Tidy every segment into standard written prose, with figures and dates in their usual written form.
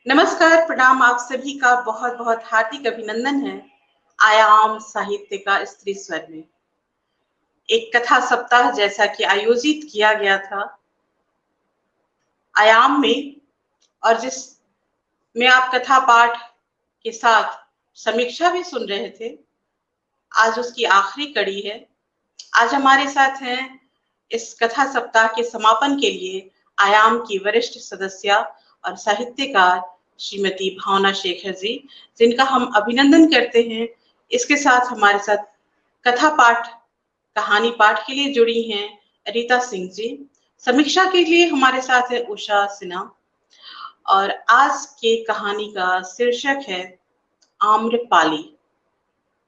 नमस्कार, प्रणाम। आप सभी का बहुत बहुत हार्दिक अभिनंदन है आयाम साहित्य का स्त्री स्वर में। एक कथा सप्ताह जैसा कि आयोजित किया गया था आयाम में, और जिस में आप कथा पाठ के साथ समीक्षा भी सुन रहे थे, आज उसकी आखिरी कड़ी है। आज हमारे साथ हैं इस कथा सप्ताह के समापन के लिए आयाम की वरिष्ठ सदस्य और साहित्यकार श्रीमती भावना शेखर जी, जिनका हम अभिनंदन करते हैं। इसके साथ हमारे साथ कथा पाठ कहानी पाठ के लिए जुड़ी हैं रीता सिंह जी। समीक्षा के लिए हमारे साथ है उषा सिन्हा। और आज के कहानी का शीर्षक है आम्रपाली।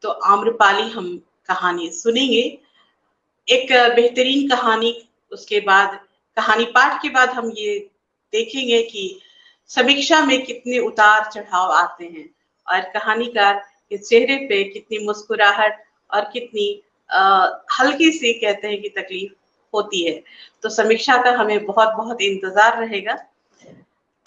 तो आम्रपाली हम कहानी सुनेंगे। एक बेहतरीन कहानी, उसके बाद कहानी पाठ के बाद हम ये देखेंगे कि समीक्षा में कितने उतार चढ़ाव आते हैं और कहानीकार के चेहरे पे कितनी मुस्कुराहट और कितनी हल्की सी कहते हैं कि तकलीफ होती है। तो समीक्षा का हमें बहुत बहुत इंतजार रहेगा।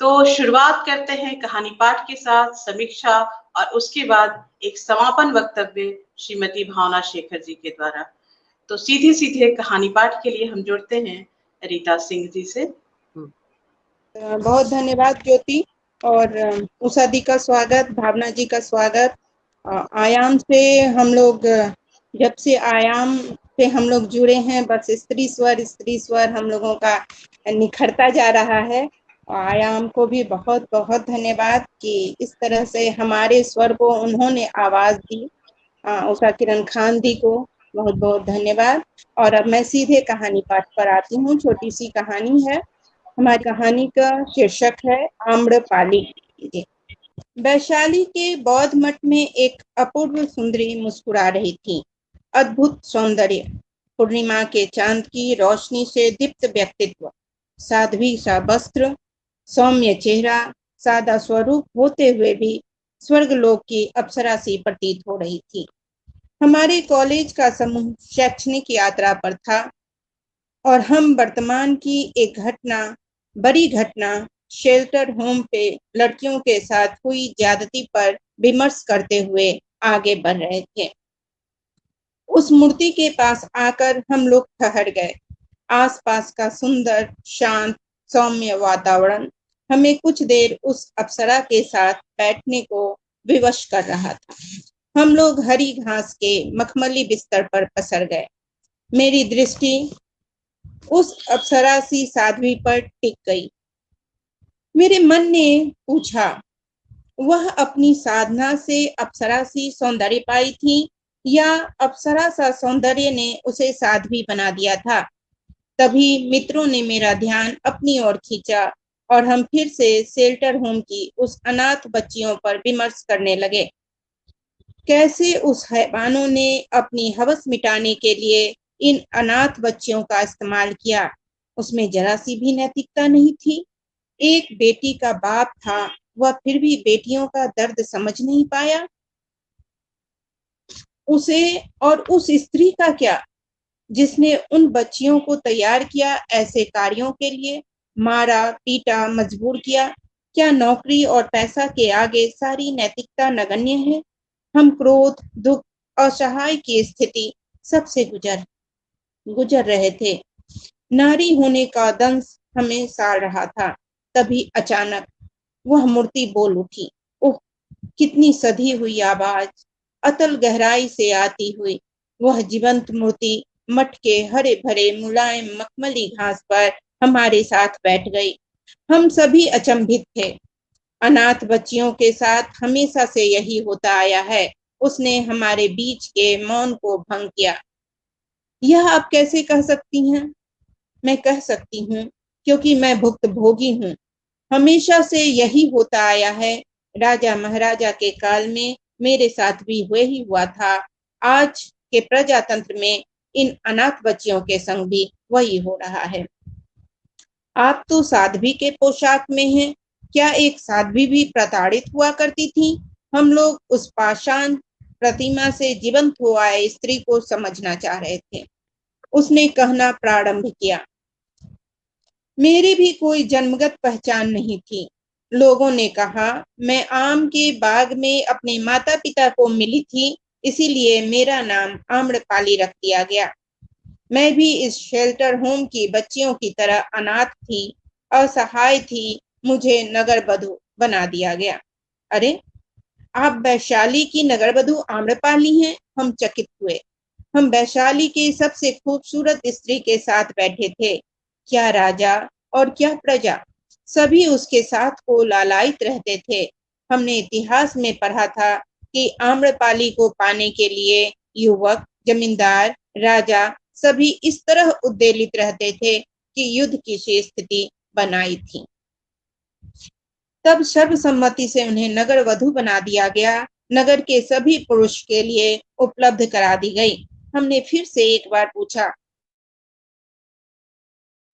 तो शुरुआत करते हैं कहानी पाठ के साथ, समीक्षा, और उसके बाद एक समापन वक्तव्य श्रीमती भावना शेखर जी के द्वारा। तो सीधे सीधे कहानी पाठ के लिए हम जुड़ते हैं रीता सिंह जी से। बहुत धन्यवाद ज्योति और उषा दी का स्वागत, भावना जी का स्वागत। आयाम से हम लोग जब से आयाम से हम लोग जुड़े हैं, बस स्त्री स्वर हम लोगों का निखरता जा रहा है। आयाम को भी बहुत बहुत धन्यवाद कि इस तरह से हमारे स्वर को उन्होंने आवाज दी। उषा किरण खान दी को बहुत बहुत धन्यवाद। और अब मैं सीधे कहानी पाठ पर आती हूँ। छोटी सी कहानी है। हमारी कहानी का शीर्षक है आम्रपाली। वैशाली के बौद्ध मठ में एक अपूर्व सुंदरी मुस्कुरा रही थी। अद्भुत सौंदर्य, पूर्णिमा के चांद की रोशनी से दीप्त व्यक्तित्व, साध्वी सा वस्त्र, सौम्य चेहरा, सादा स्वरूप होते हुए भी स्वर्गलोक की अप्सरा सी प्रतीत हो रही थी। हमारे कॉलेज का समूह शैक्षणिक यात्रा पर था और हम वर्तमान की एक बड़ी घटना, शेल्टर होम पे लड़कियों के साथ हुई ज्यादती पर विमर्श करते हुए आगे बढ़ रहे थे। उस मूर्ति के पास आकर हम लोग ठहर गए। आसपास का सुंदर, शांत, सौम्य वातावरण हमें कुछ देर उस अप्सरा के साथ बैठने को विवश कर रहा था। हम लोग हरी घास के मखमली बिस्तर पर पसर गए। मेरी दृष्टि उस अप्सरा सी साध्वी पर टिक गई। मेरे मन ने पूछा, वह अपनी साधना से अप्सरा सी सौंदर्य पाई थी या अप्सरा सा सौंदर्य ने उसे साध्वी बना दिया था? तभी मित्रों ने मेरा ध्यान अपनी ओर खींचा और हम फिर से शेल्टर होम की उस अनाथ बच्चियों पर विमर्श करने लगे। कैसे उस हैवानों ने अपनी हवस मिटाने के लिए इन अनाथ बच्चियों का इस्तेमाल किया। उसमें जरा सी भी नैतिकता नहीं थी। एक बेटी का बाप था, वह फिर भी बेटियों का दर्द समझ नहीं पाया। उसे और उस स्त्री का क्या, जिसने उन बच्चियों को तैयार किया ऐसे कार्यों के लिए, मारा पीटा मजबूर किया? क्या नौकरी और पैसा के आगे सारी नैतिकता नगण्य है? हम क्रोध, दुख, असहाय की स्थिति सबसे गुजर रहे थे। नारी होने का दंश हमें साड़ रहा था। तभी अचानक वह मूर्ति बोल उठी। ओह, कितनी सधी हुई आवाज, अतल गहराई से आती हुई। वह जीवंत मूर्ति मठ के हरे भरे मुलायम मखमली घास पर हमारे साथ बैठ गई। हम सभी अचंभित थे। अनाथ बच्चियों के साथ हमेशा से यही होता आया है। उसने हमारे बीच के मौन को भंग किया। यह आप कैसे कह सकती हैं? मैं कह सकती हूँ क्योंकि मैं भुक्तभोगी हूँ। हमेशा से यही होता आया है। राजा महाराजा के काल में मेरे साथ भी वही हुआ था। आज के प्रजातंत्र में इन अनाथ बच्चियों के संग भी वही हो रहा है। आप तो साध्वी के पोशाक में हैं। क्या एक साध्वी भी प्रताड़ित हुआ करती थी? हम लोग उस पाषाण प्रतिमा से जीवंत हो आए स्त्री को समझना चाह रहे थे। उसने कहना प्रारंभ किया, मेरी भी कोई जन्मगत पहचान नहीं थी। लोगों ने कहा, मैं आम के बाग में अपने माता पिता को मिली थी, इसीलिए मेरा नाम आम्रपाली रख दिया गया। मैं भी इस शेल्टर होम की बच्चियों की तरह अनाथ थी, असहाय थी, मुझे नगर वधु बना दिया गया। अरे, आप वैशाली की नगर वधु आम्रपाली हैं? हम चकित हुए। हम वैशाली के सबसे खूबसूरत स्त्री के साथ बैठे थे। क्या राजा और क्या प्रजा, सभी उसके साथ को लालायित रहते थे। हमने इतिहास में पढ़ा था कि आम्रपाली को पाने के लिए युवक, जमींदार, राजा सभी इस तरह उद्वेलित रहते थे कि युद्ध की सी स्थिति बनाई थी। तब सर्वसम्मति से उन्हें नगर वधु बना दिया गया। नगर के सभी पुरुष के लिए उपलब्ध करा दी गई। हमने फिर से एक बार पूछा,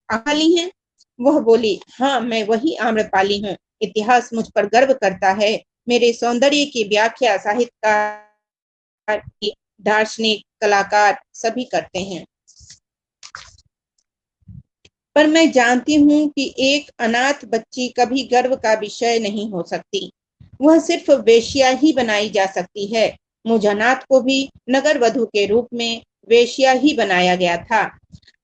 आम्रपाली हैं? वह बोली, हाँ, मैं वही आम्रपाली हूँ। इतिहास मुझ पर गर्व करता है। मेरे सौंदर्य की व्याख्या साहित्यकार, दार्शनिक, कलाकार सभी करते हैं। पर मैं जानती हूँ कि एक अनाथ बच्ची कभी गर्व का विषय नहीं हो सकती। वह सिर्फ वेश्या ही बनाई जा सकती है। मुझ अनाथ को भी नगर वधु के रूप में वेश्या ही बनाया गया था।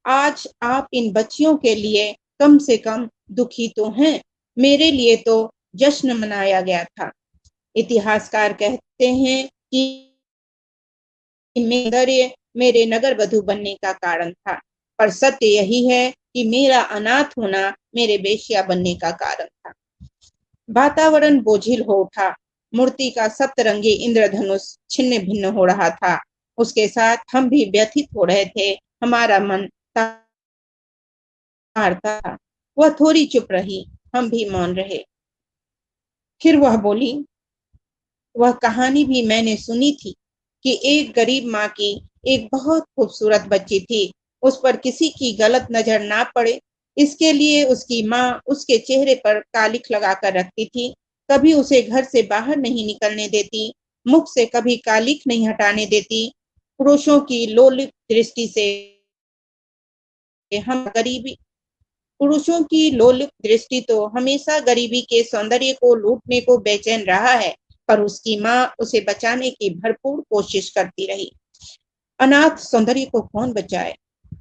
आज आप इन बच्चियों के लिए कम से कम दुखी तो हैं। मेरे लिए तो जश्न मनाया गया था। इतिहासकार कहते हैं कि सौंदर्य मेरे नगर वधु बनने का कारण था, पर सत्य यही है कि मेरा अनाथ होना मेरे वेश्या बनने का कारण था। वातावरण बोझिल हो उठा। मूर्ति का सप्तरंगी इंद्रधनुष छिन्न भिन्न हो रहा था। उसके साथ हम भी व्यथित हो रहे थे। हमारा मन तार था। वह थोड़ी चुप रही, हम भी मौन रहे। फिर वह बोली, वह कहानी भी मैंने सुनी थी कि एक गरीब माँ की एक बहुत खूबसूरत बच्ची थी। उस पर किसी की गलत नजर ना पड़े, इसके लिए उसकी माँ उसके चेहरे पर कालिख लगा कर रखती थी। कभी उसे घर से बाहर नहीं निकलने देती, मुख से कभी कालिख नहीं हटाने देती। पुरुषों की लोलुप दृष्टि से हम गरीबी पुरुषों की लोलुप दृष्टि तो हमेशा गरीबी के सौंदर्य को लूटने को बेचैन रहा है, पर उसकी माँ उसे बचाने की भरपूर कोशिश करती रही। अनाथ सौंदर्य को कौन बचाए?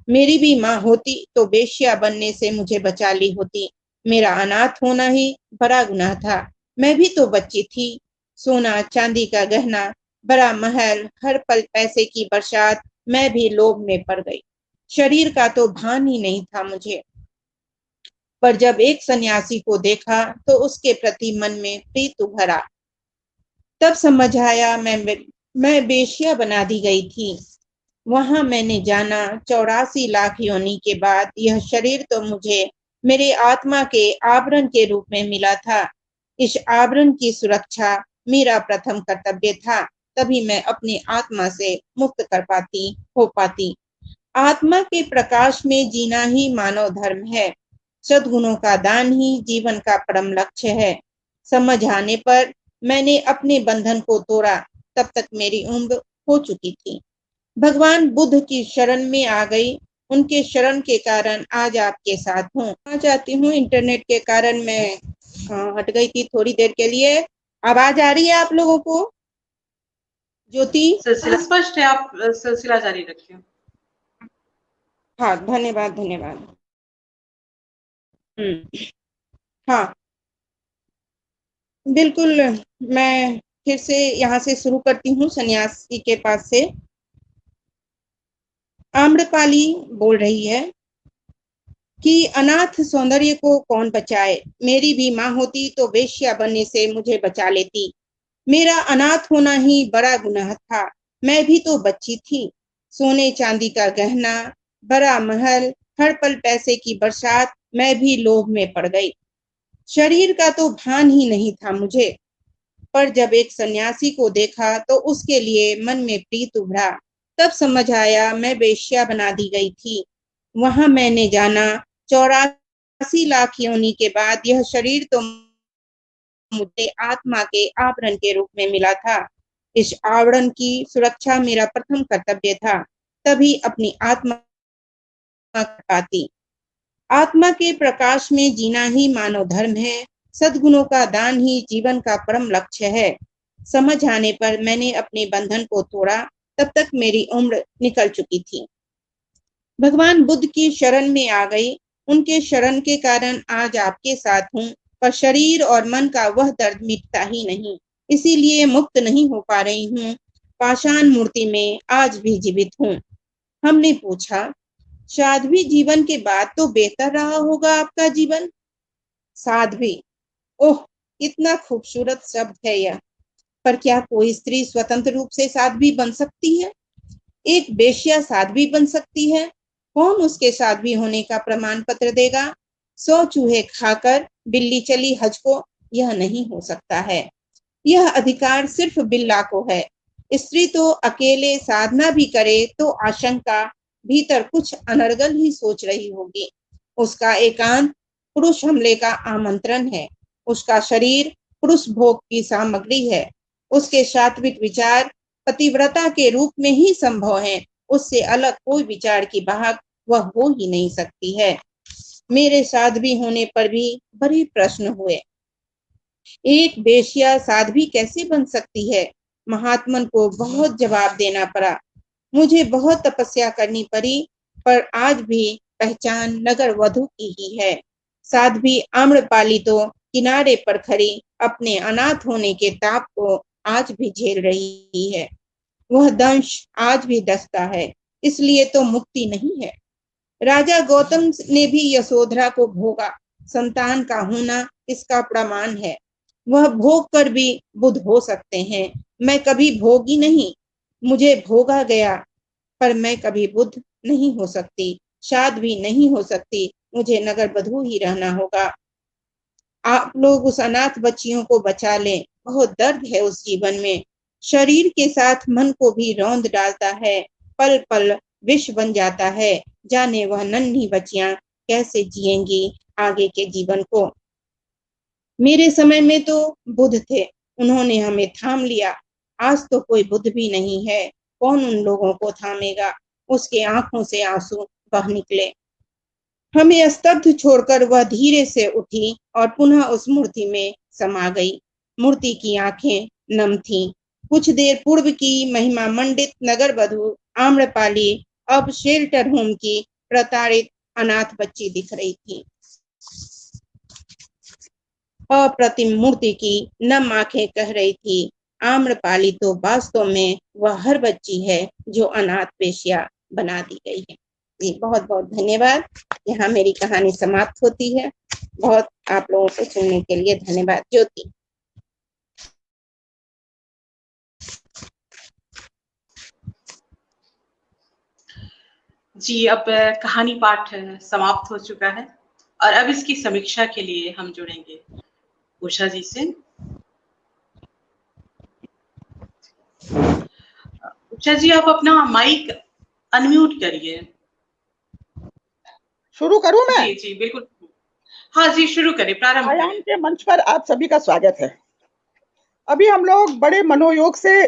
मेरी भी माँ होती तो वेश्या बनने से मुझे बचा ली होती। मेरा अनाथ होना ही बड़ा गुनाह था। मैं भी तो बच्ची थी। सोना चांदी का गहना, बड़ा महल, हर पल पैसे की बरसात, मैं भी लोभ में पड़ गई। शरीर का तो भान ही नहीं था मुझे। पर जब एक सन्यासी को देखा तो उसके प्रति मन में प्रीत उभरा। तब समझ आया मैं बेश्या बना दी गई थी। वहां मैंने जाना 84 लाख योनि के बाद यह शरीर तो मुझे मेरे आत्मा के आवरण के रूप में मिला था। इस आवरण की सुरक्षा मेरा प्रथम कर्तव्य था, तभी मैं अपनी आत्मा से मुक्त कर पाती हो पाती। आत्मा के प्रकाश में जीना ही मानव धर्म है। सद्गुणों का दान ही जीवन का परम लक्ष्य है। समझ आने पर मैंने अपने बंधन को तोड़ा। तब तक मेरी उम्र हो चुकी थी। भगवान बुद्ध की शरण में आ गई। उनके शरण के कारण आज आपके साथ हूँ। आ जाती हूँ, इंटरनेट के कारण मैं हट गई थी थोड़ी देर के लिए। आवाज आ रही है आप लोगों को? ज्योति? सिलसिला स्पष्ट है, आप सिलसिला जारी रखिए। हाँ, धन्यवाद धन्यवाद। हाँ, बिल्कुल। मैं फिर से यहाँ से शुरू करती हूँ, सन्यासी के पास से। आम्रपाली बोल रही है कि अनाथ सौंदर्य को कौन बचाए? मेरी भी माँ होती तो वेश्या बनने से मुझे बचा लेती। मेरा अनाथ होना ही बड़ा गुनाह था। मैं भी तो बच्ची थी। सोने चांदी का गहना, बड़ा महल, हर पल पैसे की बरसात, मैं भी लोभ में पड़ गई। शरीर का तो भान ही नहीं था मुझे। पर जब एक सन्यासी को देखा तो उसके लिए मन में प्रीत उभरा। तब समझ आया मैं वेश्या बना दी गई थी। वहां मैंने जाना 84 लाख योनि के बाद यह शरीर तो मुझे आत्मा के आवरण के रूप में मिला था। इस आवरण की सुरक्षा मेरा प्रथम कर्तव्य था, तभी अपनी आत्मा पाती। आत्मा के प्रकाश में जीना ही मानव धर्म है। सद्गुणों का दान ही जीवन का परम लक्ष्य है। समझ आने पर मैंने अपने बंधन को तोड़ा। तब तक मेरी उम्र निकल चुकी थी। भगवान बुद्ध की शरण में आ गई। उनके शरण के कारण आज आपके साथ हूँ, पर शरीर और मन का वह दर्द मिटता ही नहीं, इसीलिए मुक्त नहीं हो पा रही हूँ। पाषाण मूर्ति में आज भी जीवित हूँ। हमने पूछा, साध्वी जीवन के बाद तो बेहतर रहा होगा आपका जीवन? साध्वी, ओह, इतना खूबसूरत शब्द है यह। पर क्या कोई स्त्री स्वतंत्र रूप से साध्वी बन सकती है? एक वेश्या साध्वी बन सकती है? कौन उसके साध्वी होने का प्रमाण पत्र देगा? 100 चूहे खाकर बिल्ली चली हज को, यह नहीं हो सकता है। यह अधिकार सिर्फ बिल्ला को है। स्त्री तो अकेले साधना भी करे तो आशंका भीतर कुछ अनर्गल ही सोच रही होगी। उसका एकांत पुरुष हमले का आमंत्रण है। उसका शरीर पुरुष भोग की सामग्री है। उसके सात्विक विचार पतिव्रता के रूप में ही संभव है। उससे अलग कोई विचार की बाहक वह हो ही नहीं सकती है। मेरे साध्वी होने पर भी बड़े प्रश्न हुए। एक वेश्या साध्वी कैसे बन सकती है? महात्मन को बहुत जवाब देना पड़ा। मुझे बहुत तपस्या करनी पड़ी, पर आज भी पहचान नगर वधु की ही है। साध्वी आम्रपाली तो किनारे पर खड़ी अपने अनाथ होने के ताप को आज भी झेल रही है। वह दंश आज भी डसता है, इसलिए तो मुक्ति नहीं है। राजा गौतम ने भी यशोधरा को भोगा। संतान का होना इसका प्रमाण है। वह भोग कर भी बुद्ध हो सकते हैं। मैं कभी भोगी नहीं, मुझे भोगा गया, पर मैं कभी बुद्ध नहीं हो सकती, साध्वी नहीं हो सकती। मुझे नगर बधू ही रहना होगा। आप लोग उस अनाथ बच्चियों को बचा लें। बहुत दर्द है उस जीवन में। शरीर के साथ मन को भी रौंद डालता है। पल पल विष बन जाता है। जाने वह नन्ही बच्चियां कैसे जिएंगी आगे के जीवन को। मेरे समय में तो बुद्ध थे, उन्होंने हमें थाम लिया। आज तो कोई बुद्ध भी नहीं है, कौन उन लोगों को थामेगा? उसके आंखों से आंसू बह निकले। हमें स्तब्ध छोड़कर वह धीरे से उठी और पुनः उस मूर्ति में समा गई। मूर्ति की आंखें नम थीं। कुछ देर पूर्व की महिमा मंडित नगर वधु आम्रपाली अब शेल्टर होम की प्रताड़ित अनाथ बच्ची दिख रही थी। अप्रतिम मूर्ति की नम आंखें कह रही थी, आम्रपाली तो वास्तव में वह हर बच्ची है जो अनाथ वेश्या बना दी गई है। जी, बहुत बहुत धन्यवाद। यहाँ मेरी कहानी समाप्त होती है। बहुत आप लोगों को सुनने के लिए धन्यवाद। ज्योति। जी, अब कहानी पाठ समाप्त हो चुका है और अब इसकी समीक्षा के लिए हम जुड़ेंगे उषा जी से। उषा जी, आप अपना माइक अनम्यूट करिए। शुरू करूं मैं? जी जी बिल्कुल। हाँ जी, शुरू करें, प्रारंभ आयाम करें। के मंच पर आप सभी का स्वागत है। अभी हम लोग बड़े मनोयोग से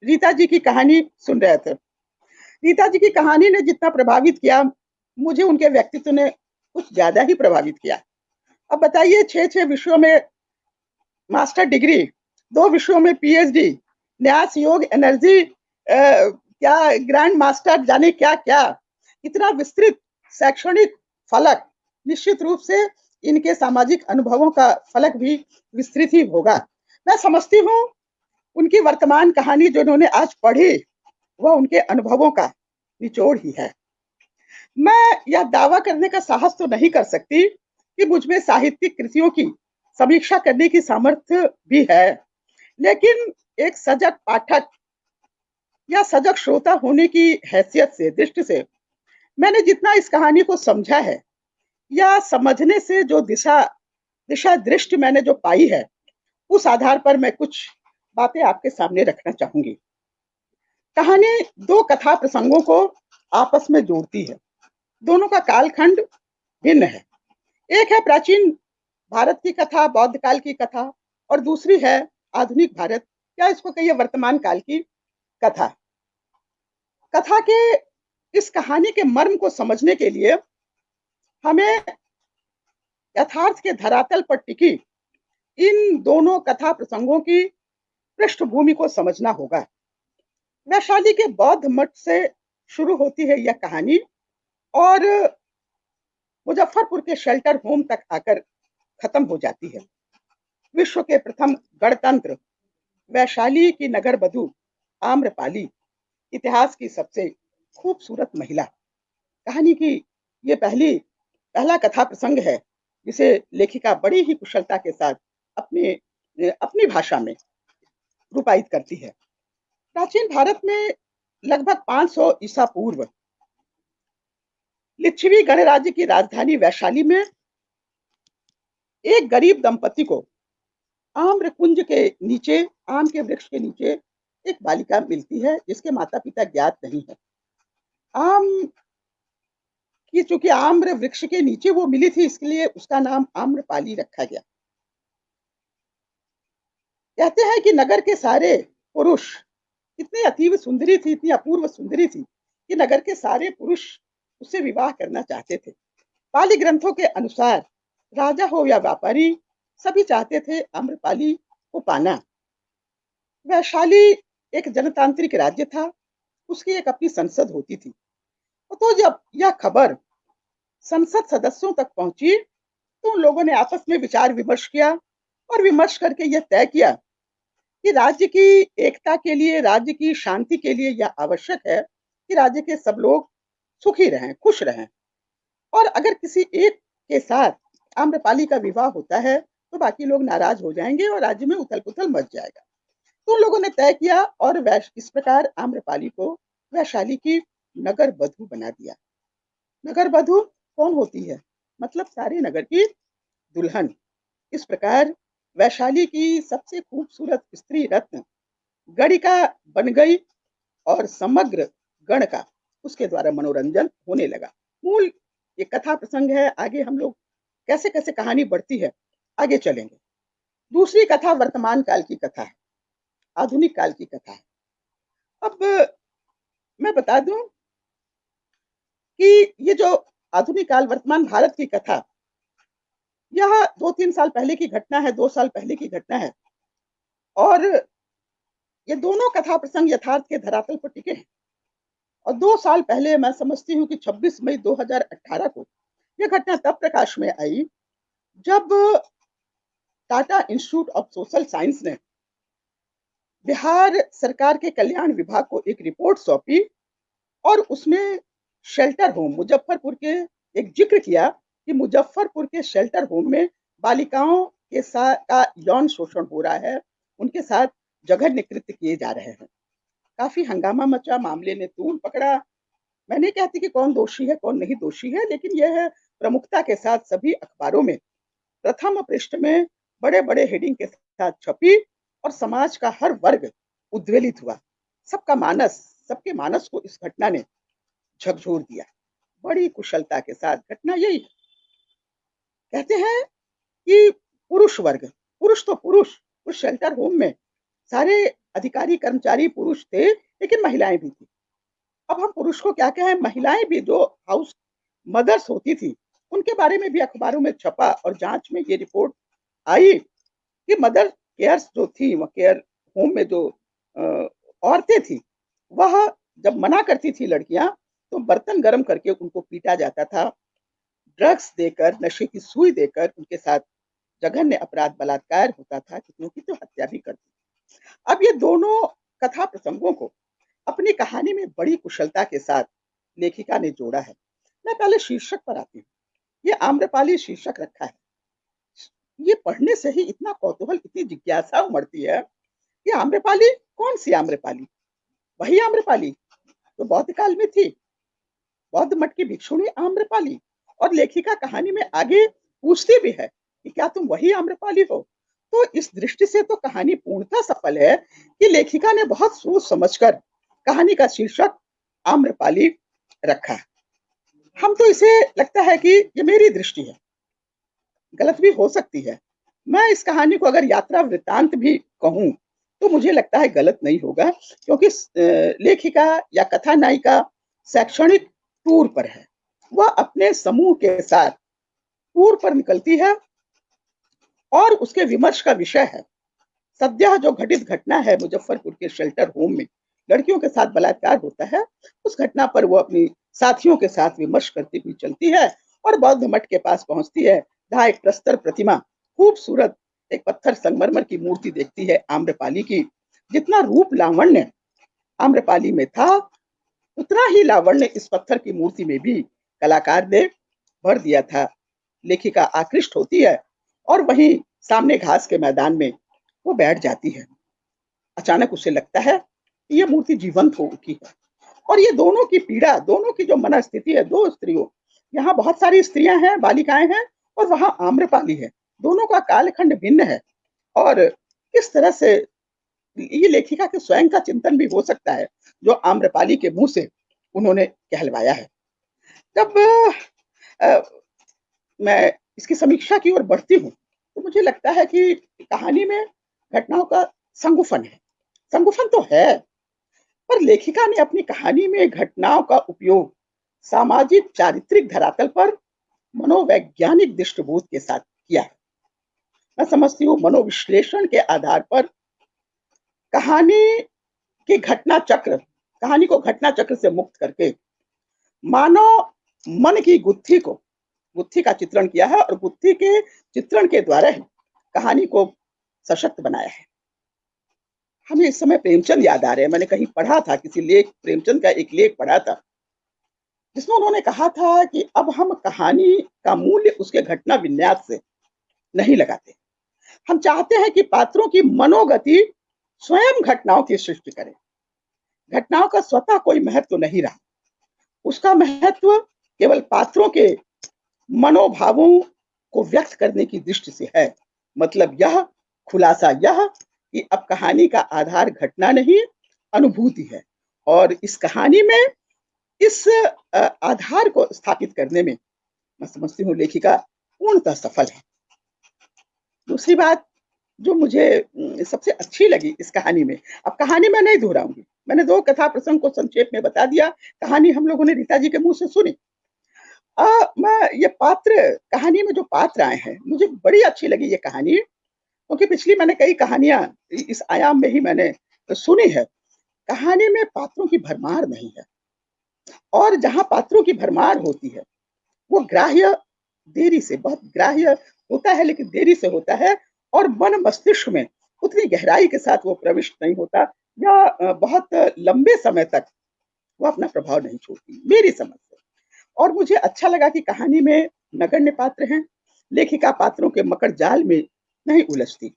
रीता जी की कहानी सुन रहे थे। रीता जी की कहानी ने जितना प्रभावित किया, मुझे उनके व्यक्तित्व ने कुछ ज्यादा ही प्रभावित किया। अब बताइए, 6 विषयों में मास्टर डिग्री, 2 विषयों में पीएचडी, न्यास, योग, एनर्जी, क्या ग्रैंड मास्टर, जाने क्या क्या, इतना विस्तृत शैक्षणिक फलक। निश्चित रूप से इनके सामाजिक अनुभवों का फलक भी विस्तृत ही होगा। मैं समझती हूँ उनकी वर्तमान कहानी जो उन्होंने आज पढ़ी, वह उनके अनुभवों का निचोड़ ही है। मैं यह दावा करने का साहस तो नहीं कर सकती कि मुझमें साहित्यिक कृतियों की समीक्षा करने की सामर्थ्य भी है, लेकिन एक सजग पाठक या सजग श्रोता होने की हैसियत से, दृष्टि से, मैंने जितना इस कहानी को समझा है या समझने से जो दिशा दृष्टि मैंने जो पाई है, उस आधार पर मैं कुछ बातें आपके सामने रखना चाहूंगी। कहानी 2 कथा प्रसंगों को आपस में जोड़ती है। दोनों का कालखंड भिन्न है। एक है प्राचीन भारत की कथा, बौद्ध काल की कथा, और दूसरी है आधुनिक भारत या इसको कहिए वर्तमान काल की कथा। कथा के इस कहानी के मर्म को समझने के लिए हमें यथार्थ के धरातल पर टिकी इन दोनों कथा प्रसंगों की पृष्ठभूमि को समझना होगा। वैशाली के बौद्ध मठ से शुरू होती है यह कहानी और मुजफ्फरपुर के शेल्टर होम तक आकर खत्म हो जाती है। विश्व के प्रथम गणतंत्र वैशाली की नगर बधू आम्रपाली इतिहास की सबसे खूबसूरत महिला। कहानी की ये पहला कथा प्रसंग है जिसे लेखिका बड़ी ही कुशलता के साथ अपनी भाषा में रूपायित करती है। प्राचीन भारत में लगभग 500 ईसा पूर्व लिच्छवी गणराज्य की राजधानी वैशाली में एक गरीब दंपति को आम्र कुंज के नीचे, आम के वृक्ष के नीचे एक बालिका मिलती है जिसके माता पिता ज्ञात नहीं है। चूंकि आम्र वृक्ष के नीचे वो मिली थी, इसलिए उसका नाम आम्रपाली रखा गया। कहते हैं कि नगर के सारे पुरुष इतनी अतीव सुंदरी थी, इतनी अपूर्व सुंदरी थी कि नगर के सारे पुरुष उससे विवाह करना चाहते थे। पाली ग्रंथों के अनुसार राजा हो या व्यापारी, सभी चाहते थे आम्रपाली को पाना। वैशाली एक जनतांत्रिक राज्य था, उसकी एक अपनी संसद होती थी। तो जब यह खबर संसद सदस्यों तक पहुंची तो उन लोगों ने आपस में विचार विमर्श किया और विमर्श करके यह तय किया कि राज्य की एकता के लिए, राज्य की शांति के लिए यह आवश्यक है कि राज्य के सब लोग सुखी रहें, खुश रहें। और अगर किसी एक के साथ आम्रपाली का विवाह होता है तो बाकी लोग नाराज हो जाएंगे और राज्य में उथल पुथल मच जाएगा। तो उन लोगों ने तय किया और इस प्रकार आम्रपाली को वैशाली की नगर बधू बना दिया। नगर बधू कौन होती है? मतलब सारे नगर की दुल्हन। इस प्रकार वैशाली की सबसे खूबसूरत स्त्री रत्न गणिका बन गई और समग्र गण का उसके द्वारा मनोरंजन होने लगा। मूल ये कथा प्रसंग है। आगे हम लोग कैसे कैसे कहानी बढ़ती है आगे चलेंगे। दूसरी कथा वर्तमान काल की कथा है, आधुनिक काल की कथा है। अब मैं बता दूं कि ये जो आधुनिक काल वर्तमान भारत की कथा, यह 2-3 साल पहले की घटना है, 2 साल पहले की घटना है और ये दोनों कथा प्रसंग यथार्थ के धरातल पर टिके हैं। और 2 साल पहले मैं समझती हूँ कि 26 मई 2018 को यह घटना तब प्रकाश में आई जब Tata institute of social science ने बिहार सरकार के कल्याण विभाग को एक रिपोर्ट सौंपी और उसमें शेल्टर होम मुजफ्फरपुर के एक जिक्र किया कि मुजफ्फरपुर के शेल्टर होम में बालिकाओं के साथ का यौन शोषण हो रहा है, उनके साथ जघन्य कृत्य किए जा रहे हैं। काफी हंगामा मचा, मामले ने तूल पकड़ा। मैं नहीं कहती कि कौन दोषी है कौन नहीं दोषी है, लेकिन यह प्रमुखता के साथ सभी अखबारों में प्रथम पृष्ठ में बड़े बड़े हेडिंग के साथ छपी और समाज का हर वर्ग उद्वेलित हुआ। सबके मानस को इस घटना ने झकझोर दिया। बड़ी कुशलता के साथ घटना यही है। कहते हैं कि पुरुष वर्ग, पुरुष तो पुरुष, उस शेल्टर होम में सारे अधिकारी कर्मचारी पुरुष थे, लेकिन महिलाएं भी थी। अब हम पुरुष को क्या कहें, महिलाएं भी जो हाउस मदर्स होती थी उनके बारे में भी अखबारों में छपा और जांच में ये रिपोर्ट आई कि मदर केयर्स जो थी, केयर होम में जो औरतें थी, वह जब मना करती थी लड़कियां तो बर्तन गर्म करके उनको पीटा जाता था, ड्रग्स देकर, नशे की सुई देकर उनके साथ जघन्य अपराध बलात्कार होता था, कितनों की तो हत्या भी करती। अब ये दोनों कथा प्रसंगों को अपनी कहानी में बड़ी कुशलता के साथ लेखिका ने जोड़ा है। मैं पहले शीर्षक पर आती हूँ। ये आम्रपाली शीर्षक रखा है। ये पढ़ने से ही इतना कौतूहल, इतनी जिज्ञासा उमड़ती है कि आम्रपाली कौन सी आम्रपाली? वही आम्रपाली तो बौद्ध काल में थी, बौद्ध मठ की भिक्षुणी आम्रपाली। और लेखिका कहानी में आगे पूछती भी है कि क्या तुम वही आम्रपाली हो? तो इस दृष्टि से तो कहानी पूर्णतः सफल है कि लेखिका ने बहुत सोच समझकर कहानी का शीर्षक आम्रपाली रखा। हम तो इसे लगता है कि ये मेरी दृष्टि है, गलत भी हो सकती है। मैं इस कहानी को अगर यात्रा वृत्तांत भी कहूं तो मुझे लगता है गलत नहीं होगा, क्योंकि लेखिका या कथा नायिका शैक्षणिक टूर पर है। वह अपने समूह के साथ टूर पर निकलती है और उसके विमर्श का विषय है सद्यः जो घटित घटना है मुजफ्फरपुर के शेल्टर होम में लड़कियों के साथ बलात्कार होता है। उस घटना पर वो अपनी साथियों के साथ विमर्श करती हुई चलती है और बौद्ध मठ के पास पहुंचती है, जहाँ एक प्रस्तर प्रतिमा खूबसूरत एक पत्थर संगमरमर की मूर्ति देखती है आम्रपाली की। जितना रूप लावण्य आम्रपाली में था, उतना ही लावण्य इस पत्थर की मूर्ति में भी कलाकार ने भर दिया था। लेखिका आकृष्ट होती है और वहीं सामने घास के मैदान में वो बैठ जाती है। अचानक उसे लगता है कि ये मूर्ति जीवंत हो उठी है और ये दोनों की पीड़ा, दोनों की जो मनस्थिति है, दो स्त्रियों, यहाँ बहुत सारी स्त्रियां हैं, बालिकाएं हैं और वहां आम्रपाली है, दोनों का कालखंड भिन्न है। और किस तरह से ये लेखिका के स्वयं का चिंतन भी हो सकता है जो आम्रपाली के मुंह से उन्होंने कहलवाया है। जब मैं इसकी समीक्षा की ओर बढ़ती हूँ तो मुझे लगता है कि कहानी में घटनाओं का संगुफन है। संगुफन तो है, पर लेखिका ने अपनी कहानी में घटनाओं का उपयोग सामाजिक चारित्रिक धरातल पर मनोवैज्ञानिक दृष्टिबोध के साथ किया है। मैं समझती हूँ मनोविश्लेषण के आधार पर कहानी के घटना चक्र, कहानी को घटना चक्र से मुक्त करके मानव मन की गुत्थी का चित्रण किया है और गुत्थी के चित्रण के द्वारा ही कहानी को सशक्त बनाया है। हमें इस समय प्रेमचंद याद आ रहे हैं। मैंने कहीं पढ़ा था, किसी लेख, प्रेमचंद का एक लेख पढ़ा था जिसमें उन्होंने कहा था कि अब हम कहानी का मूल्य उसके घटना विन्यास से नहीं लगाते। हम चाहते हैं कि पात्रों की मनोगति स्वयं घटनाओं की सृष्टि करे। घटनाओं का स्वतः कोई महत्व नहीं रहा, उसका महत्व केवल पात्रों के मनोभावों को व्यक्त करने की दृष्टि से है। मतलब यह खुलासा यह कि अब कहानी का आधार घटना नहीं, अनुभूति है और इस कहानी में इस आधार को स्थापित करने में मैं समझती हूँ लेखिका पूर्णतः सफल है। दूसरी बात जो मुझे सबसे अच्छी लगी इस कहानी में, अब कहानी मैं नहीं दोहराऊंगी, मैंने दो कथा प्रसंग को संक्षेप में बता दिया, कहानी हम लोगों ने रीता जी के मुंह से सुनी। मैं ये पात्र, कहानी में जो पात्र आए हैं, मुझे बड़ी अच्छी लगी ये कहानी, क्योंकि पिछली मैंने कई कहानियां इस आयाम में ही मैंने सुनी है। कहानी में पात्रों की भरमार नहीं है और जहां पात्रों की भरमार होती है वो ग्राह्य देरी से, बहुत ग्राह्य होता है लेकिन देरी से होता है और मन मस्तिष्क में उतनी गहराई के साथ वो प्रविष्ट नहीं होता या बहुत लंबे समय तक वो अपना प्रभाव नहीं छोड़ती, मेरी समझ से। और मुझे अच्छा लगा कि कहानी में नगण्य पात्र हैं, लेखिका पात्रों के मकर जाल में नहीं उलझती।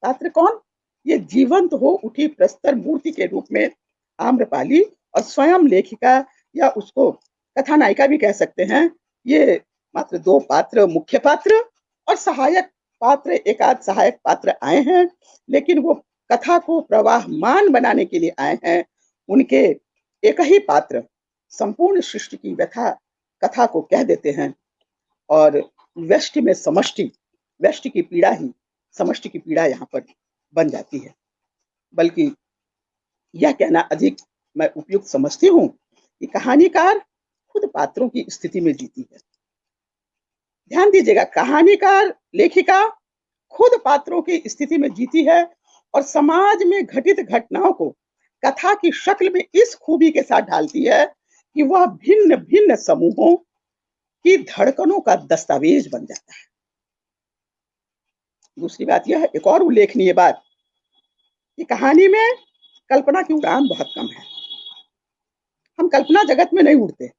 पात्र कौन? ये जीवंत हो उठी प्रस्तर मूर्ति के रूप में आम्रपाली और स्वयं लेखिका या उसको कथानायिका भी कह सकते हैं। ये मात्र दो पात्र, मुख्य पात्र और सहायक पात्र, एक आध सहायक पात्र आए हैं, लेकिन वो कथा को प्रवाहमान बनाने के लिए आए हैं। उनके एक ही पात्र संपूर्ण सृष्टि की व्यथा कथा को कह देते हैं और व्यष्टि में समष्टि, व्यष्टि की पीड़ा ही समष्टि की पीड़ा यहाँ पर बन जाती है। बल्कि यह कहना अधिक मैं उपयुक्त समझती हूँ कि कहानीकार खुद पात्रों की स्थिति में जीती है। ध्यान दीजिएगा, कहानीकार, लेखिका खुद पात्रों की स्थिति में जीती है और समाज में घटित घटनाओं को कथा की शक्ल में इस खूबी के साथ ढालती है कि वह भिन्न भिन्न समूहों की धड़कनों का दस्तावेज बन जाता है। दूसरी बात यह, एक और उल्लेखनीय बात, कि कहानी में कल्पना की उड़ान बहुत कम है। हम कल्पना जगत में नहीं उड़ते,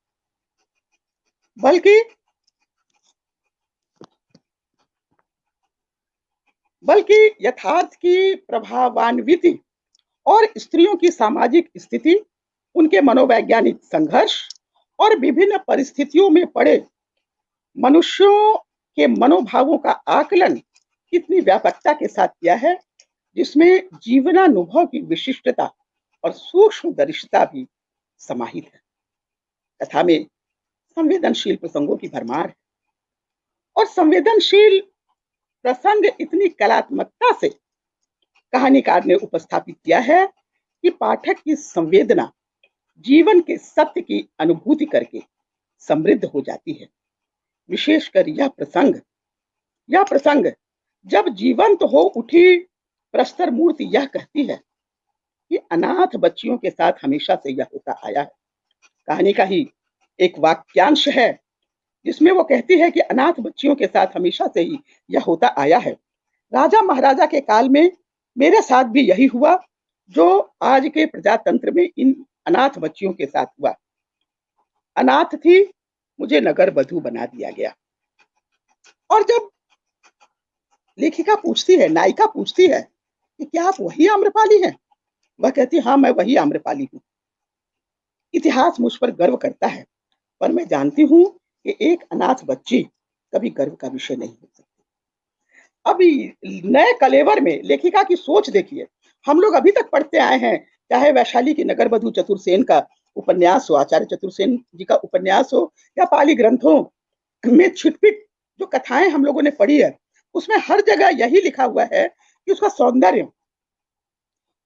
बल्कि यथार्थ की प्रभावान्विति और स्त्रियों की सामाजिक स्थिति, उनके मनोवैज्ञानिक संघर्ष और विभिन्न परिस्थितियों में पड़े मनुष्यों के मनोभावों का आकलन कितनी व्यापकता के साथ किया है, जिसमें जीवनानुभव की विशिष्टता और सूक्ष्मदर्शिता भी समाहित है। कथा में संवेदनशील प्रसंगों की भरमार है और संवेदनशील प्रसंग इतनी कलात्मकता से कहानीकार ने उपस्थापित किया है कि पाठक की संवेदना जीवन के सत्य की अनुभूति करके समृद्ध हो जाती है। विशेषकर यह प्रसंग जब जीवंत हो उठी प्रस्तर मूर्ति यह कहती है कि अनाथ बच्चियों के साथ हमेशा से यह होता आया है। कहानी का ही एक वाक्यांश है जिसमें वो कहती है कि अनाथ बच्चियों के साथ हमेशा से ही यह होता आया है। राजा महाराजा के काल में मेरे साथ भी यही हुआ जो आज के प्रजातंत्र में इन अनाथ बच्चियों के साथ हुआ। अनाथ थी, मुझे नगर बधू बना दिया गया। और जब लेखिका पूछती है, नायिका पूछती है कि क्या आप वही आम्रपाली हैं, वह कहती हाँ मैं वही आम्रपाली हूँ। इतिहास मुझ पर गर्व करता है, पर मैं जानती हूँ कि एक अनाथ बच्ची कभी गर्व का विषय नहीं हो सकती। अभी नए कलेवर में लेखिका की सोच देखिए। हम लोग अभी तक पढ़ते आए हैं, चाहे वैशाली की नगर बधू चतुर्सेन का उपन्यास हो, आचार्य चतुर्सेन जी का उपन्यास हो, या पाली ग्रंथों में छिटपिट जो कथाएं हम लोगों ने पढ़ी है, उसमें हर जगह यही लिखा हुआ है कि उसका सौंदर्य,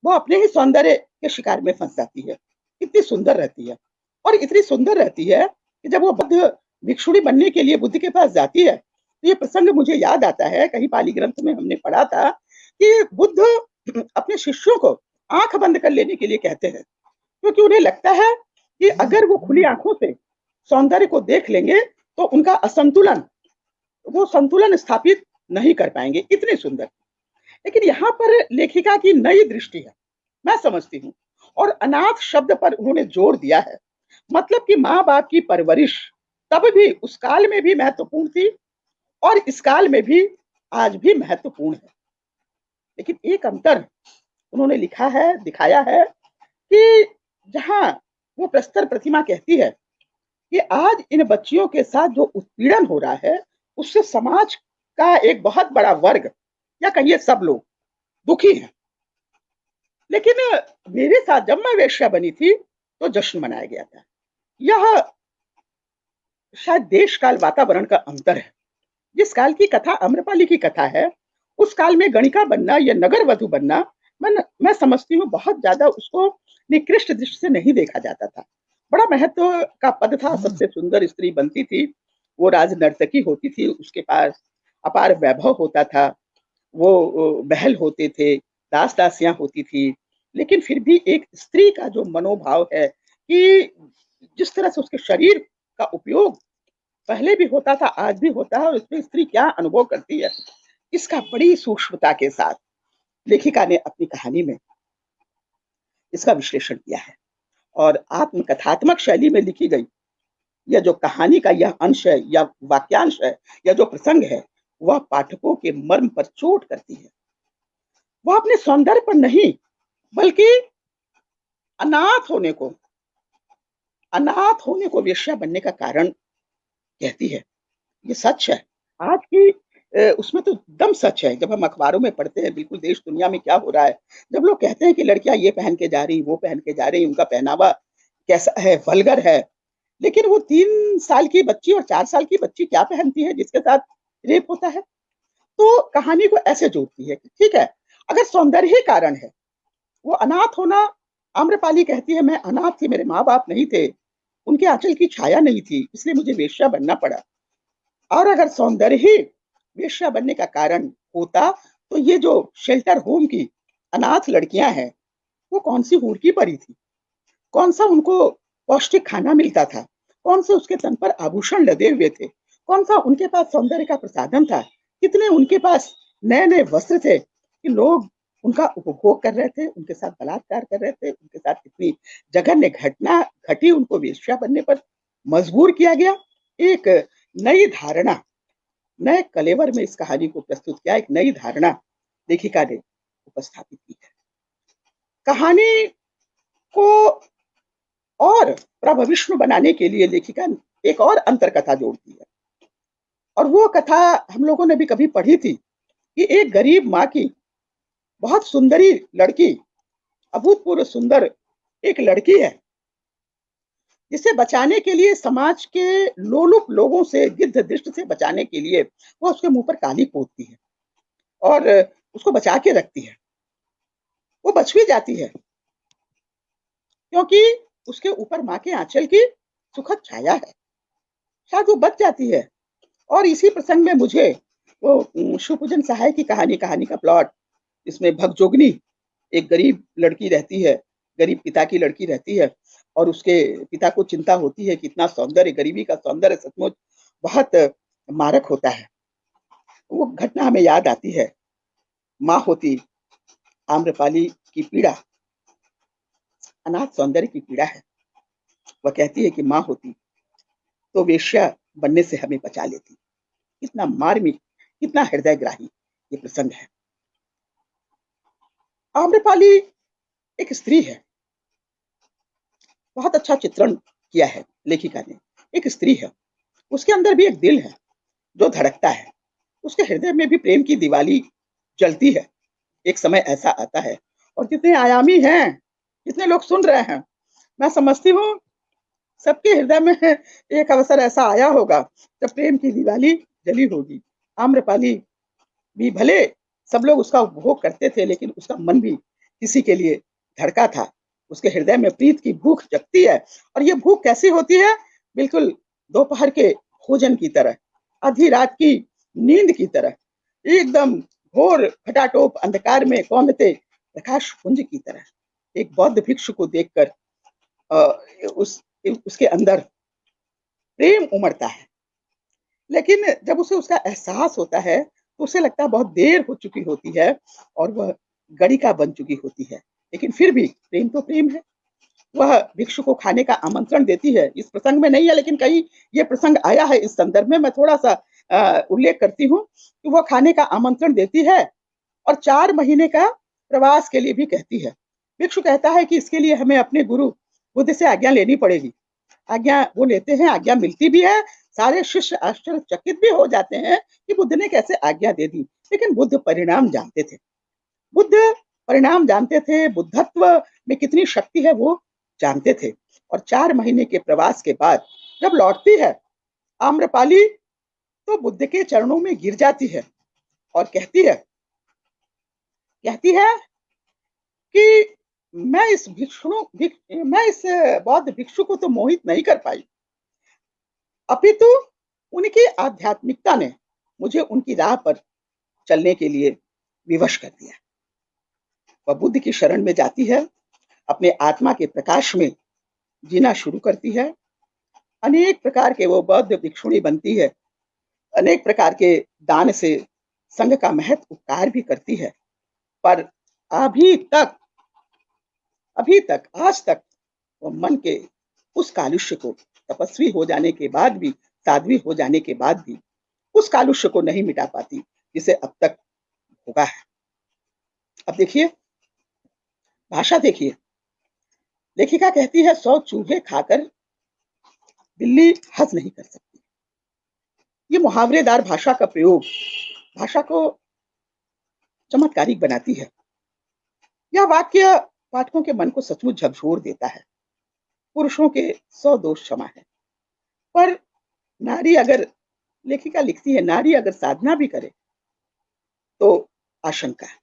वो अपने ही सौंदर्य के शिकार में फंस जाती है। कितनी सुंदर रहती है, और इतनी सुंदर रहती है कि जब वो बुद्ध भिक्षुणी बनने के लिए बुद्ध के पास जाती है, तो ये प्रसंग मुझे याद आता है, कहीं पाली ग्रंथ में हमने पढ़ा था कि बुद्ध अपने शिष्यों को आंख बंद कर लेने के लिए कहते हैं, क्योंकि उन्हें लगता है कि अगर वो खुली आंखों से सौंदर्य को देख लेंगे तो उनका असंतुलन, वो संतुलन स्थापित नहीं कर पाएंगे, इतने सुंदर। लेकिन यहाँ पर लेखिका की नई दृष्टि है, मैं समझती हूँ, और अनाथ शब्द पर उन्होंने जोर दिया है। मतलब कि माँ बाप की परवरिश तब भी उस काल में भी महत्वपूर्ण थी और इस काल में भी आज भी महत्वपूर्ण है। लेकिन एक अंतर उन्होंने लिखा है, दिखाया है कि जहां वो प्रस्तर प्रतिमा कहती है कि आज इन बच्चियों के साथ जो उत्पीड़न हो रहा है उससे समाज का एक बहुत बड़ा वर्ग, या कहिए सब लोग दुखी हैं। लेकिन मेरे साथ जब मैं वेश्या बनी थी तो जश्न मनाया गया था। यह शायद देश काल वातावरण का अंतर है। जिस काल की कथा आम्रपाली की कथा है, उस काल में गणिका बनना या नगर वधू बनना, मैं समझती हूँ बहुत ज्यादा उसको निकृष्ट दृष्टि से नहीं देखा जाता था। बड़ा महत्व का पद था, सबसे सुंदर स्त्री बनती थी, वो राज नर्तकी होती थी, उसके पास अपार वैभव होता था, वो महल होते थे, दास दासियां होती थी। लेकिन फिर भी एक स्त्री का जो मनोभाव है कि जिस तरह से उसके शरीर का उपयोग पहले भी होता था, आज भी होता है, और उसमें स्त्री क्या अनुभव करती है, इसका बड़ी सूक्ष्मता के साथ लेखिका ने अपनी कहानी में इसका विश्लेषण किया है। और आत्मकथात्मक शैली में लिखी गई यह जो कहानी का यह अंश है, या वाक्यांश है, या जो प्रसंग है, वह पाठकों के मर्म पर चोट करती है। वह अपने सौंदर्य पर नहीं, बल्कि अनाथ होने को, वेश्या बनने का कारण कहती है। ये सच है, आज की उसमें तो एकदम सच है। जब हम अखबारों में पढ़ते हैं बिल्कुल देश दुनिया में क्या हो रहा है, जब लोग कहते हैं कि लड़कियां ये पहन के जा रही, वो पहन के जा रही, उनका पहनावा कैसा है, वल्गर है, लेकिन वो 3 साल की बच्ची और 4 साल की बच्ची क्या पहनती है जिसके साथ रेप होता है। तो कहानी को ऐसे जोड़ती है कि ठीक है, अगर सौंदर्य ही कारण है, वो अनाथ होना, आम्रपाली कहती है मैं अनाथ थी, मेरे माँ बाप नहीं थे, उनके आंचल की छाया नहीं थी, इसलिए मुझे वेश्या बनना पड़ा। और अगर सौंदर्य ही वेश्या बनने का कारण होता, तो ये जो शेल्टर होम की अनाथ लड़कियां हैं, वो कौन सी हूर की परी थी, कौन सा उनको पौष्टिक खाना मिलता था, कौन से उसके तन पर आभूषण लदे हुए थे, कौन सा उनके पास सौंदर्य का प्रसाधन था, कितने उनके पास नए नए वस्त्र थे कि लोग उनका उपभोग कर रहे थे, उनके साथ बलात्कार कर रहे थे, उनके साथ कितनी जघन्य घटना घटी, उनको वेश्या बनने पर मजबूर किया गया। एक नई धारणा, नए कलेवर में इस कहानी को प्रस्तुत किया, एक नई धारणा लेखिका ने उपस्थापित की है। कहानी को और प्रभविष्णु बनाने के लिए लेखिका एक और अंतर कथा जोड़ती है, और वो कथा हम लोगों ने भी कभी पढ़ी थी कि एक गरीब माँ की बहुत सुंदरी लड़की, अभूतपूर्व सुंदर एक लड़की है, जिसे बचाने के लिए समाज के लोलुप लोगों से, गिद्ध दृष्ट से बचाने के लिए वो उसके मुंह पर काली पोतती है और उसको बचा के रखती है। वो बच भी जाती है क्योंकि उसके ऊपर माँ के आंचल की सुखद छाया है, शायद वो बच जाती है। और इसी प्रसंग में मुझे वो शिवपूजन सहाय की कहानी का प्लॉट, इसमें भगजोगनी एक गरीब लड़की रहती है, गरीब पिता की लड़की रहती है और उसके पिता को चिंता होती है कि इतना सौंदर्य, गरीबी का सौंदर्य सचमुच बहुत मारक होता है। वो घटना हमें याद आती है। माँ होती आम्रपाली की पीड़ा, अनाथ सौंदर्य की पीड़ा है। वह कहती है कि माँ होती तो वेश्या बनने से हमें बचा लेती। कितना मार्मिक, कितना हृदयग्राही ये प्रसंग है। आम्रपाली एक स्त्री है, बहुत अच्छा चित्रण किया है लेखिका ने। एक स्त्री है, उसके अंदर भी एक दिल है जो धड़कता है, उसके हृदय में भी प्रेम की दिवाली जलती है। एक समय ऐसा आता है, और जितने आयामी हैं, जितने लोग सुन रहे हैं, मैं समझती हूँ सबके हृदय में एक अवसर ऐसा आया होगा जब प्रेम की दिवाली जली होगी। आम्रपाली भी भले सब लोग उसका उपभोग करते थे, लेकिन उसका मन भी किसी के लिए धड़का था। उसके हृदय में प्रीत की भूख जगती है, और ये भूख कैसी होती है? बिल्कुल दोपहर के भोजन की तरह, आधी रात की नींद की तरह, एकदम घोर खटाटोप अंधकार में कौंधते प्रकाश पुंज की तरह। एक बौद्ध भिक्षु को देखकर उसके अंदर प्रेम उमड़ता है, लेकिन जब उसे उसका एहसास होता है तो उसे लगता है बहुत देर हो चुकी होती है और वह गणिका बन चुकी होती है। लेकिन फिर भी प्रेम तो प्रेम है। वह भिक्षु को खाने का आमंत्रण देती है। इस प्रसंग में नहीं है, लेकिन कहीं ये प्रसंग आया है। इस संदर्भ में मैं थोड़ा सा उल्लेख करती हूँ कि वह खाने का आमंत्रण देती है और 4 महीने का प्रवास के लिए भी कहती है। भिक्षु कहता है कि इसके लिए हमें अपने गुरु बुद्ध से आज्ञा लेनी पड़ेगी। आज्ञा वो लेते हैं, आज्ञा मिलती भी है। सारे शिष्य आश्चर्यचकित भी हो जाते हैं कि बुद्ध ने कैसे आज्ञा दे दी। लेकिन बुद्ध परिणाम जानते थे, बुद्ध परिणाम जानते थे, बुद्धत्व में कितनी शक्ति है वो जानते थे। और 4 महीने के प्रवास के बाद जब लौटती है आम्रपाली, तो बुद्ध के चरणों में गिर जाती है और कहती है कि मैं इस बौद्ध भिक्षु को तो मोहित नहीं कर पाई, अपितु उनकी आध्यात्मिकता ने मुझे उनकी राह पर चलने के लिए विवश कर दिया। वह बुद्ध की शरण में जाती है, अपने आत्मा के प्रकाश में जीना शुरू करती है। अनेक प्रकार के वो बौद्ध भिक्षुणी बनती है, अनेक प्रकार के दान से संघ का महत्व उपकार भी करती है। पर आज तक वो मन के उस कालुष्य को, तपस्वी हो जाने के बाद भी, साध्वी हो जाने के बाद भी उस कालुष्य को नहीं मिटा पाती जिसे अब तक भोगा है। अब देखिए, भाषा देखिए। लेखिका कहती है 100 चूहे खाकर बिल्ली हज नहीं कर सकती। ये मुहावरेदार भाषा का प्रयोग भाषा को चमत्कारिक बनाती है। यह वाक्य पाठकों के मन को सचमुच झकझोर देता है। पुरुषों के 100 दोष क्षमा है, पर नारी अगर, लेखिका लिखती है, नारी अगर साधना भी करे तो आशंका है,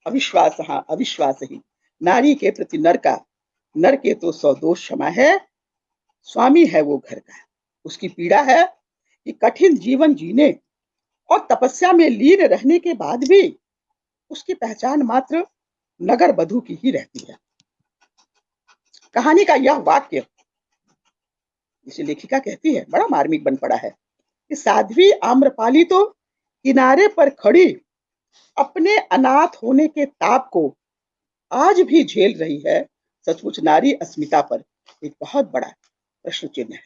अविश्वास, हाँ अविश्वास ही नारी के प्रति नर के तो 100 दोष क्षमा है। स्वामी है वो घर का, उसकी पीड़ा है कि कठिन जीवन जीने और तपस्या में लीन रहने के बाद भी उसकी पहचान मात्र नगर बधू की ही रहती है। कहानी का यह वाक्य, इसे लेखिका कहती है, बड़ा मार्मिक बन पड़ा है कि साध्वी आम्रपाली तो किनारे पर खड़ी अपने अनाथ होने के ताप को आज भी झेल रही है। सचमुच नारी अस्मिता पर एक बहुत बड़ा प्रश्न चिन्ह है।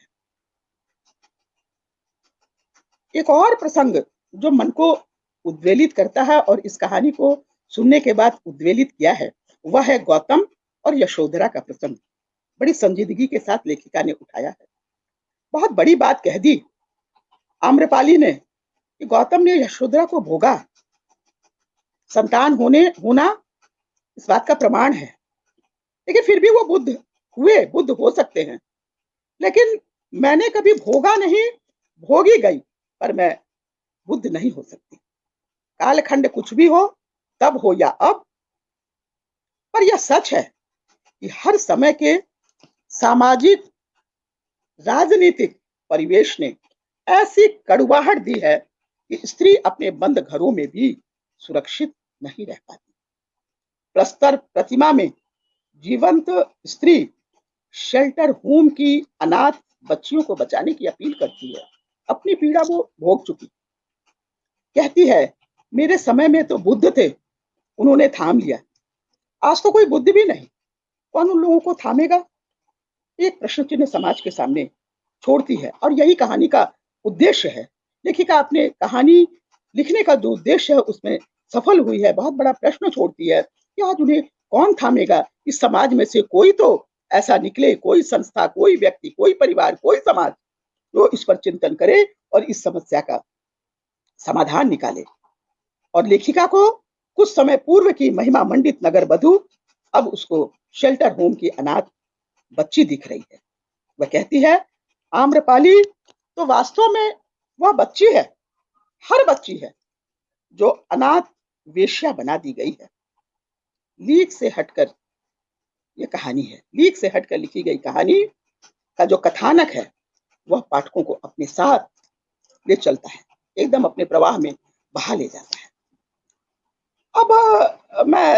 एक और प्रसंग जो मन को उद्वेलित करता है और इस कहानी को सुनने के बाद उद्वेलित किया है, वह है गौतम और यशोधरा का प्रसंग। बड़ी संजीदगी के साथ लेखिका ने उठाया है। बहुत बड़ी बात कह दी आम्रपाली ने कि गौतम ने यशोधरा को भोगा। संतान होना इस बात का प्रमाण है, लेकिन फिर भी वो बुद्ध हो सकते हैं। लेकिन मैंने कभी भोगा नहीं, भोगी गई, पर मैं बुद्ध नहीं हो सकती। कालखंड कुछ भी हो, तब हो या अब, पर यह सच है कि हर समय के सामाजिक राजनीतिक परिवेश ने ऐसी कड़वाहट दी है कि स्त्री अपने बंद घरों में भी सुरक्षित नहीं रह पाती। प्रस्तर प्रतिमा में जीवंत स्त्री शेल्टर होम की अनाथ बच्चियों को बचाने की अपील करती है। अपनी पीड़ा वो भोग चुकी। कहती है, मेरे समय में तो बुद्ध थे, उन्होंने थाम लिया। आज तो कोई बुद्ध भी नहीं, कौन उन लोगों को थामेगा? एक प्रश्न चिन्ह समाज के सामने छोड़ती है और यही कहानी का उद्देश्य है। लेखिका अपने कहानी लिखने का जो उद्देश्य है उसमें सफल हुई है। बहुत बड़ा प्रश्न छोड़ती है कि आज उन्हें कौन थामेगा? इस समाज में से कोई तो ऐसा निकले, कोई संस्था, कोई व्यक्ति, कोई परिवार, कोई समाज जो इस पर चिंतन करे और इस समस्या का समाधान निकाले। और लेखिका को कुछ समय पूर्व की महिमा मंडित नगर वधू अब उसको शेल्टर होम की अनाथ बच्ची दिख रही है। वह कहती है, आम्रपाली तो वास्तव में वह बच्ची है, हर बच्ची है जो अनाथ वेश्या बना दी गई है। लीक से हटकर यह कहानी है। लीक से हटकर लिखी गई कहानी का जो कथानक है वह पाठकों को अपने साथ ले चलता है, एकदम अपने प्रवाह में बहा ले जाता है। अब मैं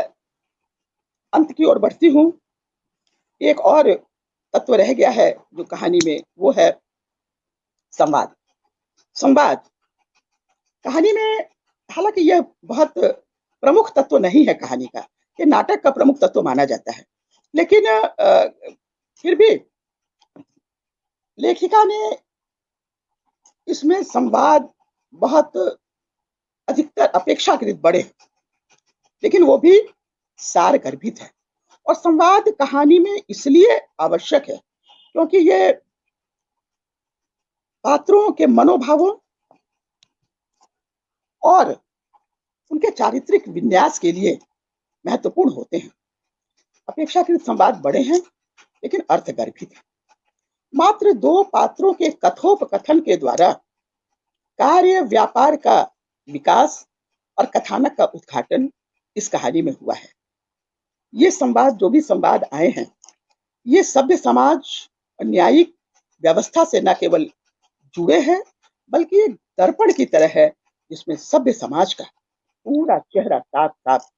अंत की ओर बढ़ती हूं। एक और तत्व रह गया है जो कहानी में, वो है संवाद। संवाद कहानी में, हालांकि यह बहुत प्रमुख तत्व नहीं है कहानी का, ये नाटक का प्रमुख तत्व माना जाता है, लेकिन फिर भी लेखिका ने इसमें संवाद बहुत अधिकतर अपेक्षाकृत बड़े, लेकिन वो भी सारगर्भित है। और संवाद कहानी में इसलिए आवश्यक है क्योंकि ये पात्रों के मनोभावों और उनके चारित्रिक विन्यास के लिए महत्वपूर्ण होते हैं। अपेक्षाकृत संवाद बड़े हैं लेकिन अर्थगर्भित है। मात्र दो पात्रों के कथोपकथन के द्वारा कार्य व्यापार का विकास और कथानक का उद्घाटन इस कहानी में हुआ है। ये संवाद, जो भी संवाद आए हैं, ये सभ्य समाज और न्यायिक व्यवस्था से न केवल जुड़े हैं बल्कि एक दर्पण की तरह है जिसमें सभ्य समाज का पूरा चेहरा साफ साफ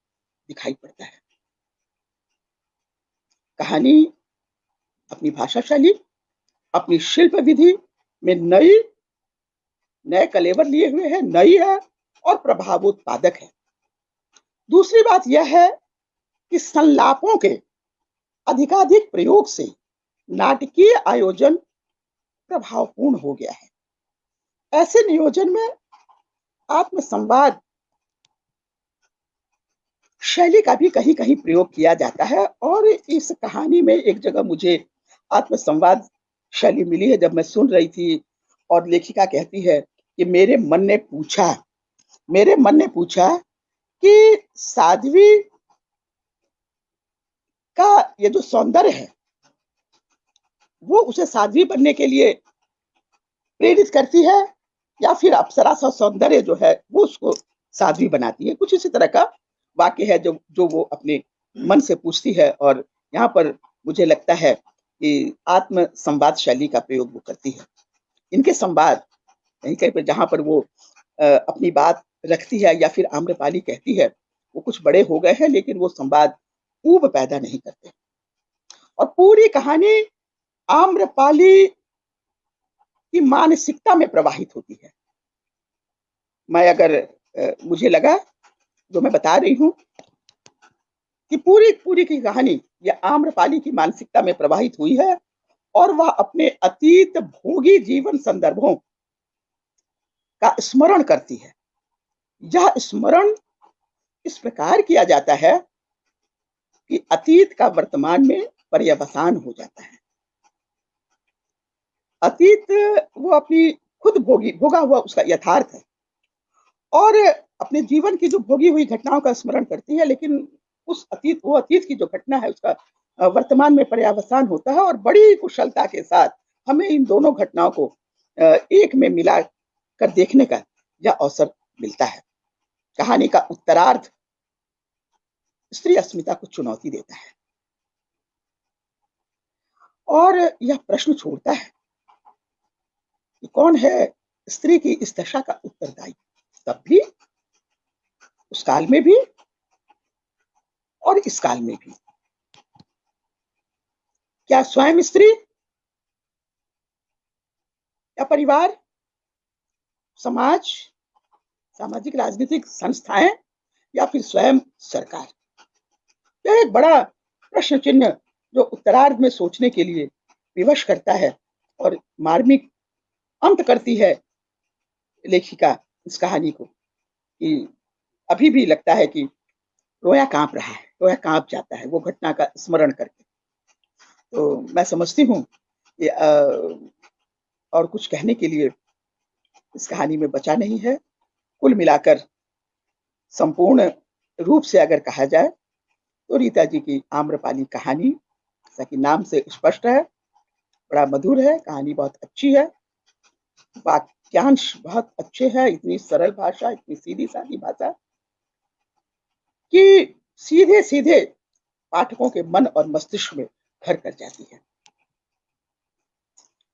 दिखाई पड़ता है। कहानी अपनी भाषा शैली, अपनी शिल्प विधि में नए कलेवर लिए हुए है, नई है और प्रभावोत्पादक है। दूसरी बात यह है कि संलापों के अधिकाधिक प्रयोग से नाटकीय आयोजन प्रभावपूर्ण हो गया है। ऐसे नियोजन में आत्म संवाद शैली का भी कहीं कहीं प्रयोग किया जाता है। और इस कहानी में एक जगह मुझे आत्म संवाद शैली मिली है जब मैं सुन रही थी, और लेखिका कहती है कि मेरे मन ने पूछा कि साध्वी का ये जो सौंदर्य है वो उसे साध्वी बनने के लिए प्रेरित करती है या फिर अप्सरा सा सौंदर्य जो है वो उसको साध्वी बनाती है। कुछ इसी तरह का वाक्य है जो वो अपने मन से पूछती है। और यहाँ पर मुझे लगता है कि आत्म संवाद शैली का प्रयोग वो करती है। इनके संवाद कहीं कहीं पर जहां पर वो अपनी बात रखती है या फिर आम्रपाली कहती है, वो कुछ बड़े हो गए हैं लेकिन वो संवाद ऊब पैदा नहीं करते। और पूरी कहानी आम्रपाली की मानसिकता में प्रवाहित होती है। मुझे लगा जो मैं बता रही हूं कि पूरी की कहानी ये आम्रपाली की मानसिकता में प्रवाहित हुई है और वह अपने अतीत भोगी जीवन संदर्भों का स्मरण करती है। यह स्मरण इस प्रकार किया जाता है कि अतीत का वर्तमान में पर्यवसान हो जाता है। अतीत वो अपनी खुद भोगा हुआ उसका यथार्थ है और अपने जीवन की जो भोगी हुई घटनाओं का स्मरण करती है, लेकिन वो अतीत की जो घटना है उसका वर्तमान में पर्यवसान होता है। और बड़ी कुशलता के साथ हमें इन दोनों घटनाओं को एक में मिला कर देखने का यह अवसर मिलता है। कहानी का उत्तरार्ध स्त्री अस्मिता को चुनौती देता है और यह प्रश्न छोड़ता है कि कौन है स्त्री की इस दशा का उत्तरदायी। तब भी, उस काल में भी और इस काल में भी। क्या स्वयं स्त्री या परिवार, समाज, सामाजिक राजनीतिक संस्थाएं या फिर स्वयं सरकार? यह एक बड़ा प्रश्न चिन्ह जो उत्तरार्ध में सोचने के लिए विवश करता है और मार्मिक अंत करती है लेखिका इस कहानी को, कि अभी भी लगता है कि रोया कांप रहा है, रोया कांप जाता है वो घटना का स्मरण करके। तो मैं समझती हूँ कि और कुछ कहने के लिए इस कहानी में बचा नहीं है। कुल मिलाकर संपूर्ण रूप से अगर कहा जाए तो रीता जी की आम्रपाली कहानी, जैसा कि नाम से स्पष्ट है, बड़ा मधुर है, कहानी बहुत अच्छी है, वाक्यांश बहुत अच्छे हैं, इतनी सरल भाषा, इतनी सीधी सादी भाषा कि सीधे सीधे पाठकों के मन और मस्तिष्क में घर कर जाती है।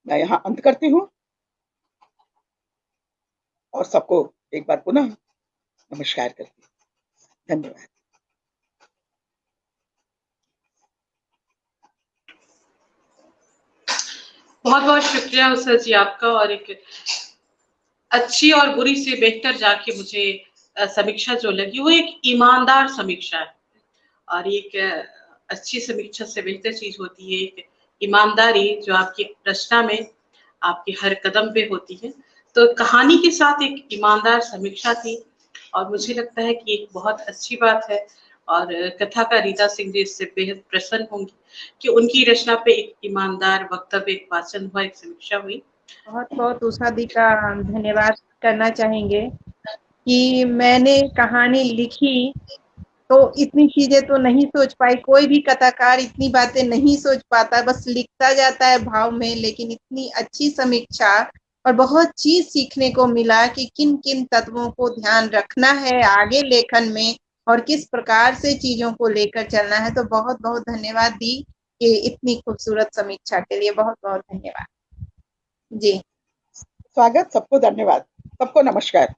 मैं यहां अंत करती हूं और सबको एक बार पुनः नमस्कार करती हूं। धन्यवाद। बहुत बहुत शुक्रिया उषा जी आपका, और एक अच्छी और बुरी से बेहतर जाके मुझे समीक्षा जो लगी वो एक ईमानदार समीक्षा है, और एक अच्छी समीक्षा से बेहतर चीज होती है एक ईमानदारी जो आपकी रचना में आपके हर कदम पे होती है। तो कहानी के साथ एक ईमानदार समीक्षा थी और मुझे लगता है कि एक बहुत अच्छी बात है, और कथाकार रीता सिंह जी इससे बेहद प्रसन्न होंगी कि उनकी रचना पे एक ईमानदार वक्तव्य, एक वाचन हुआ, एक समीक्षा हुई। बहुत बहुत उषा दी का धन्यवाद करना चाहेंगे कि मैंने कहानी लिखी तो इतनी चीजें तो नहीं सोच पाई, कोई भी कथाकार इतनी बातें नहीं सोच पाता, बस लिखता जाता है भाव में, लेकिन इतनी अच्छी समीक्षा और बहुत चीज सीखने को मिला कि किन किन तत्वों को ध्यान रखना है आगे लेखन में और किस प्रकार से चीजों को लेकर चलना है। तो बहुत बहुत धन्यवाद दी कि इतनी खूबसूरत समीक्षा के लिए, बहुत बहुत धन्यवाद जी। स्वागत, सबको धन्यवाद, सबको नमस्कार।